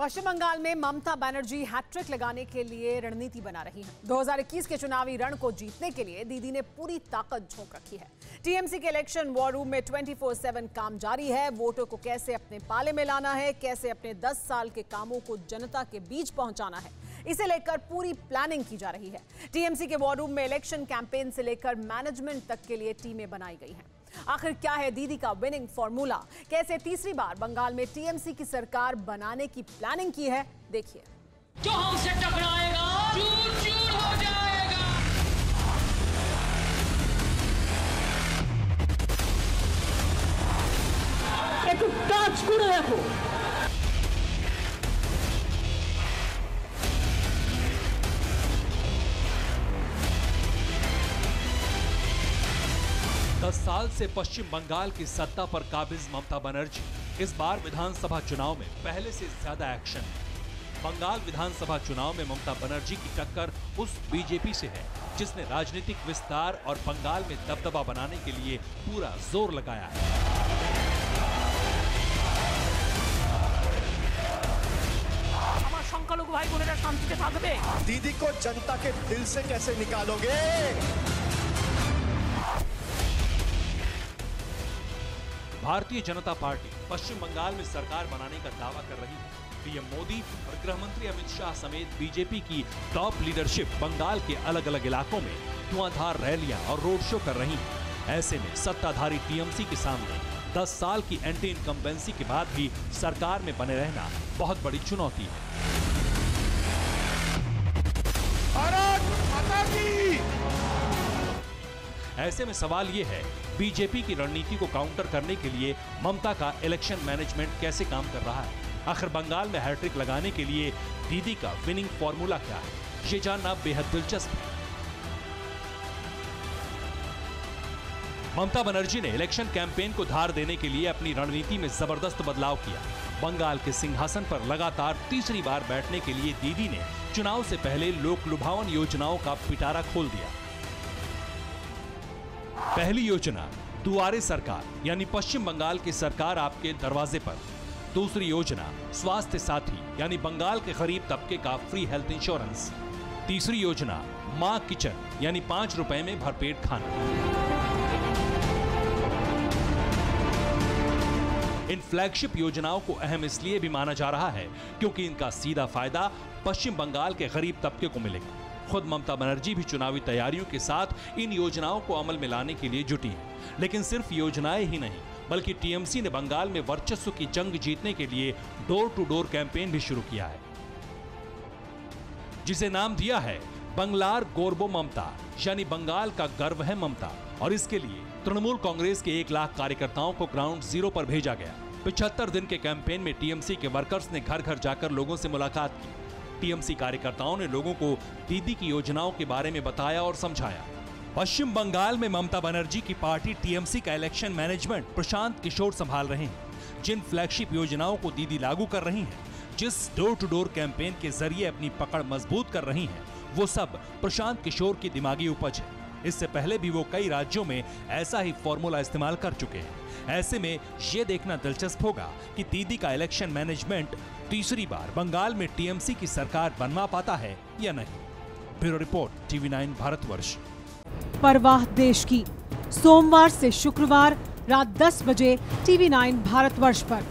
पश्चिम बंगाल में ममता बनर्जी हैट्रिक लगाने के लिए रणनीति बना रही हैं। 2021 के चुनावी रण को जीतने के लिए दीदी ने पूरी ताकत झोंक रखी है। टीएमसी के इलेक्शन वॉर रूम में 24/7 काम जारी है। वोटों को कैसे अपने पाले में लाना है, कैसे अपने 10 साल के कामों को जनता के बीच पहुंचाना है, इसे लेकर पूरी प्लानिंग की जा रही है। टीएमसी के वॉर रूम में इलेक्शन कैंपेन से लेकर मैनेजमेंट तक के लिए टीमें बनाई गई हैं। आखिर क्या है दीदी का विनिंग फॉर्मूला, कैसे तीसरी बार बंगाल में टीएमसी की सरकार बनाने की प्लानिंग की है, देखिए। जो हमसे टकराएगा चूर चूर हो जाएगा। एक टच করে দেখো। दस साल से पश्चिम बंगाल की सत्ता पर काबिज ममता बनर्जी इस बार विधानसभा चुनाव में पहले से ज्यादा एक्शन है। बंगाल विधानसभा चुनाव में ममता बनर्जी की टक्कर उस बीजेपी से है जिसने राजनीतिक विस्तार और बंगाल में दबदबा बनाने के लिए पूरा जोर लगाया है। हमारे संख्यालघु भाई बोनेरा शांति से थाकबे। दीदी को जनता के दिल से कैसे निकालोगे? भारतीय जनता पार्टी पश्चिम बंगाल में सरकार बनाने का दावा कर रही है। पीएम मोदी और गृह मंत्री अमित शाह समेत बीजेपी की टॉप लीडरशिप बंगाल के अलग अलग इलाकों में धुआंधार रैलियां और रोड शो कर रही है। ऐसे में सत्ताधारी टीएमसी के सामने 10 साल की एंटी इनकम्बेंसी के बाद भी सरकार में बने रहना बहुत बड़ी चुनौती है। ऐसे में सवाल ये है, बीजेपी की रणनीति को काउंटर करने के लिए ममता का इलेक्शन मैनेजमेंट कैसे काम कर रहा है? आखिर बंगाल में हैट्रिक लगाने के लिए दीदी का विनिंग फॉर्मूला क्या है, ये जानना बेहद दिलचस्प है। ममता बनर्जी ने इलेक्शन कैंपेन को धार देने के लिए अपनी रणनीति में जबरदस्त बदलाव किया। बंगाल के सिंहासन पर लगातार तीसरी बार बैठने के लिए दीदी ने चुनाव से पहले लोक लुभावन योजनाओं का पिटारा खोल दिया। पहली योजना दुआरे सरकार, यानी पश्चिम बंगाल की सरकार आपके दरवाजे पर। दूसरी योजना स्वास्थ्य साथी, यानी बंगाल के गरीब तबके का फ्री हेल्थ इंश्योरेंस। तीसरी योजना मां किचन, यानी 5 रुपए में भरपेट खाना। इन फ्लैगशिप योजनाओं को अहम इसलिए भी माना जा रहा है क्योंकि इनका सीधा फायदा पश्चिम बंगाल के गरीब तबके को मिलेगा। खुद ममता बनर्जी भी चुनावी तैयारियों के साथ इन योजनाओं को अमल में लाने के लिए जुटी है। लेकिन सिर्फ योजनाएं ही नहीं, बल्कि टीएमसी ने बंगाल में वर्चस्व की जंग जीतने के लिए डोर टू डोर कैंपेन भी शुरू किया है, जिसे नाम दिया है बंगलार गोरबो ममता, यानी बंगाल का गर्व है ममता। और इसके लिए तृणमूल कांग्रेस के 1 लाख कार्यकर्ताओं को ग्राउंड जीरो पर भेजा गया। 75 दिन के कैंपेन में टीएमसी के वर्कर्स ने घर घर जाकर लोगों से मुलाकात की। टीएमसी कार्यकर्ताओं ने लोगों को दीदी की योजनाओं के बारे में बताया और समझाया। पश्चिम बंगाल में ममता बनर्जी की पार्टी टीएमसी का इलेक्शन मैनेजमेंट प्रशांत किशोर संभाल रहे हैं। जिन फ्लैगशिप योजनाओं को दीदी लागू कर रही हैं, जिस डोर टू डोर कैंपेन के जरिए अपनी पकड़ मजबूत कर रही हैं, वो सब प्रशांत किशोर की दिमागी उपज है। इससे पहले भी वो कई राज्यों में ऐसा ही फॉर्मूला इस्तेमाल कर चुके हैं। ऐसे में ये देखना दिलचस्प होगा कि दीदी का इलेक्शन मैनेजमेंट तीसरी बार बंगाल में टीएमसी की सरकार बनवा पाता है या नहीं। Bureau report, TV9 Bharatvarsh. परवाह देश की, सोमवार से शुक्रवार रात 10 बजे TV9 भारतवर्ष पर।